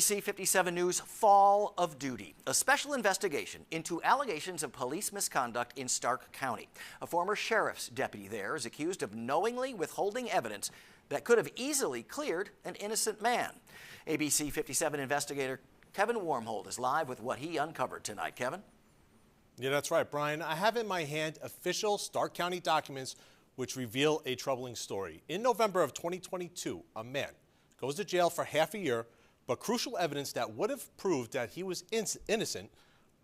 ABC57 News Fall of Duty, a special investigation into allegations of police misconduct in Starke County. A former sheriff's deputy there is accused of knowingly withholding evidence that could have easily cleared an innocent man. ABC57 investigator Kevin Wormhold is live with what he uncovered tonight. Kevin? Yeah, that's right, Brian. I have in my hand official Starke County documents which reveal a troubling story. In November of 2022, a man goes to jail for half a year, but crucial evidence that would have proved that he was innocent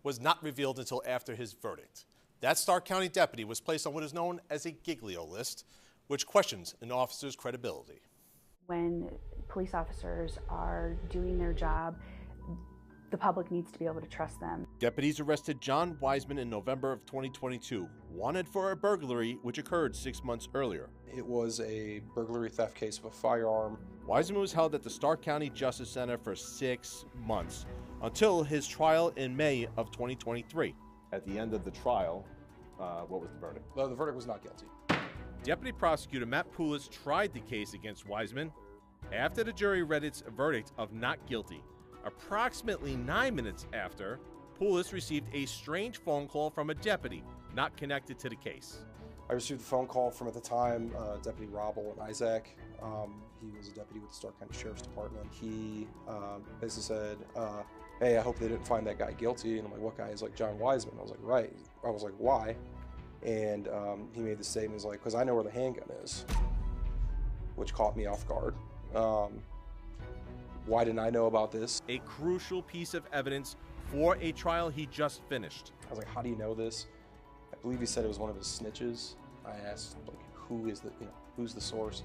was not revealed until after his verdict. That Starke County deputy was placed on what is known as a Giglio list, which questions an officer's credibility. When police officers are doing their job, the public needs to be able to trust them. Deputies arrested John Wiseman in November of 2022, wanted for a burglary which occurred 6 months earlier. It was a burglary theft case of a firearm. Wiseman was held at the Starke County Justice Center for 6 months until his trial in May of 2023. At the end of the trial, what was the verdict? The verdict was not guilty. Deputy Prosecutor Matt Poulos tried the case against Wiseman after the jury read its verdict of not guilty. Approximately 9 minutes after, Poulos received a strange phone call from a deputy not connected to the case. I received a phone call from, at the time, Deputy Robble and Isaac. He was a deputy with the Starke County Sheriff's Department. He basically said, hey, I hope they didn't find that guy guilty. And I'm like, what guy? He's like, John Wiseman. I was like, right. I was like, why? And he made the statement, he's like, because I know where the handgun is, which caught me off guard. Why didn't I know about this? A crucial piece of evidence for a trial he just finished. I was like, how do you know this? I believe he said it was one of his snitches. I asked, like, who's the source?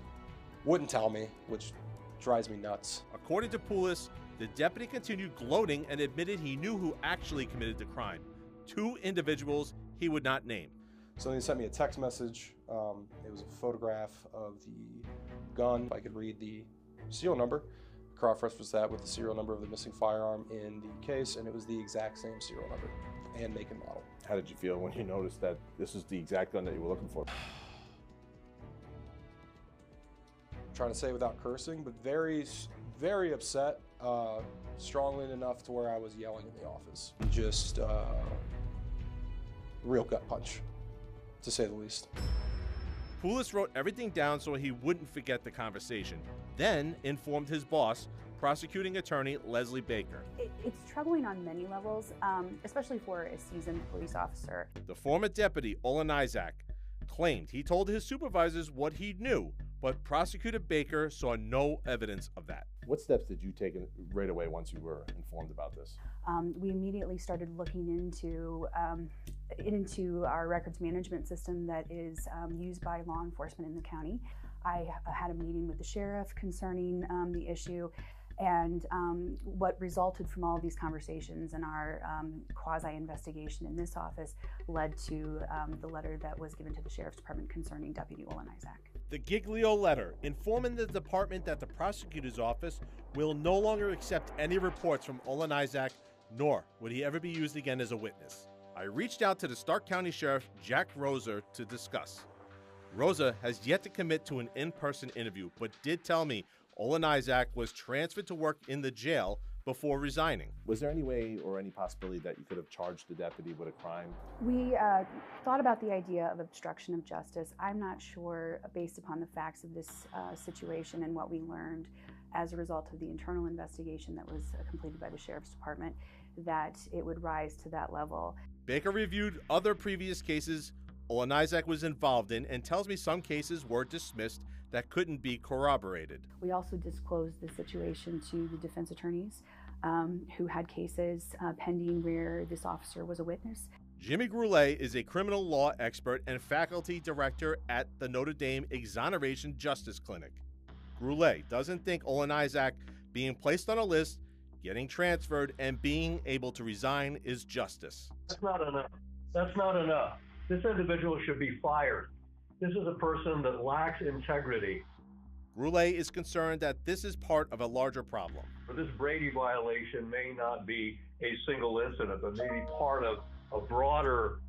Wouldn't tell me, which drives me nuts. According to Poulos, the deputy continued gloating and admitted he knew who actually committed the crime. 2 individuals he would not name. So then he sent me a text message. It was a photograph of the gun. I could read the serial number. Cross-reference that with the serial number of the missing firearm in the case, and it was the exact same serial number and make and model. How did you feel when you noticed that this is the exact gun that you were looking for? I'm trying to say without cursing, but very, very upset, strongly enough to where I was yelling in the office. Just real gut punch, to say the least. Poulos wrote everything down so he wouldn't forget the conversation, then informed his boss, prosecuting attorney Leslie Baker. It's troubling on many levels, especially for a seasoned police officer. The former deputy, Olin Isaac, claimed he told his supervisors what he knew, but Prosecutor Baker saw no evidence of that. What steps did you take right away once you were informed about this? We immediately started looking into our records management system that is used by law enforcement in the county. I had a meeting with the sheriff concerning the issue, and what resulted from all of these conversations and our quasi-investigation in this office led to the letter that was given to the Sheriff's Department concerning Deputy Olin Isaac. The Giglio letter informing the department that the prosecutor's office will no longer accept any reports from Olin Isaac, nor would he ever be used again as a witness. I reached out to the Starke County Sheriff, Jack Rosa, to discuss. Rosa has yet to commit to an in-person interview, but did tell me Olin Isaac was transferred to work in the jail before resigning. Was there any way or any possibility that you could have charged the deputy with a crime? We thought about the idea of obstruction of justice. I'm not sure, based upon the facts of this situation and what we learned as a result of the internal investigation that was completed by the Sheriff's Department, that it would rise to that level. Baker reviewed other previous cases Olin Isaac was involved in and tells me some cases were dismissed that couldn't be corroborated. We also disclosed the situation to the defense attorneys who had cases pending where this officer was a witness. Jimmy Groulet is a criminal law expert and faculty director at the Notre Dame Exoneration Justice Clinic. Groulet doesn't think Olin Isaac being placed on a list, getting transferred, and being able to resign is justice. That's not enough. That's not enough. This individual should be fired. This is a person that lacks integrity. Groulet is concerned that this is part of a larger problem. This Brady violation may not be a single incident, but may be part of a broader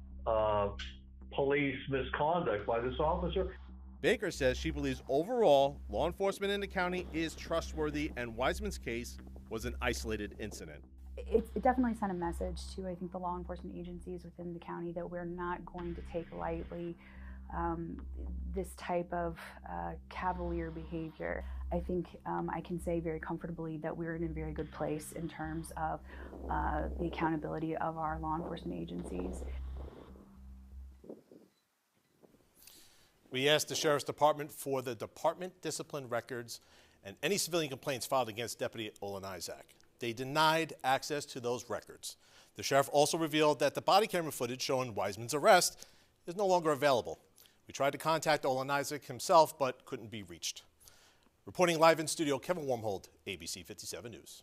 police misconduct by this officer. Baker says she believes overall law enforcement in the county is trustworthy and Wiseman's case was an isolated incident. It definitely sent a message to, I think, the law enforcement agencies within the county that we're not going to take lightly this type of cavalier behavior. I think I can say very comfortably that we're in a very good place in terms of the accountability of our law enforcement agencies. We asked the Sheriff's Department for the department discipline records and any civilian complaints filed against Deputy Olin Isaac. They denied access to those records. The sheriff also revealed that the body camera footage showing Wiseman's arrest is no longer available. We tried to contact Olin Isaac himself, but couldn't be reached. Reporting live in studio, Kevin Wormhold, ABC 57 News.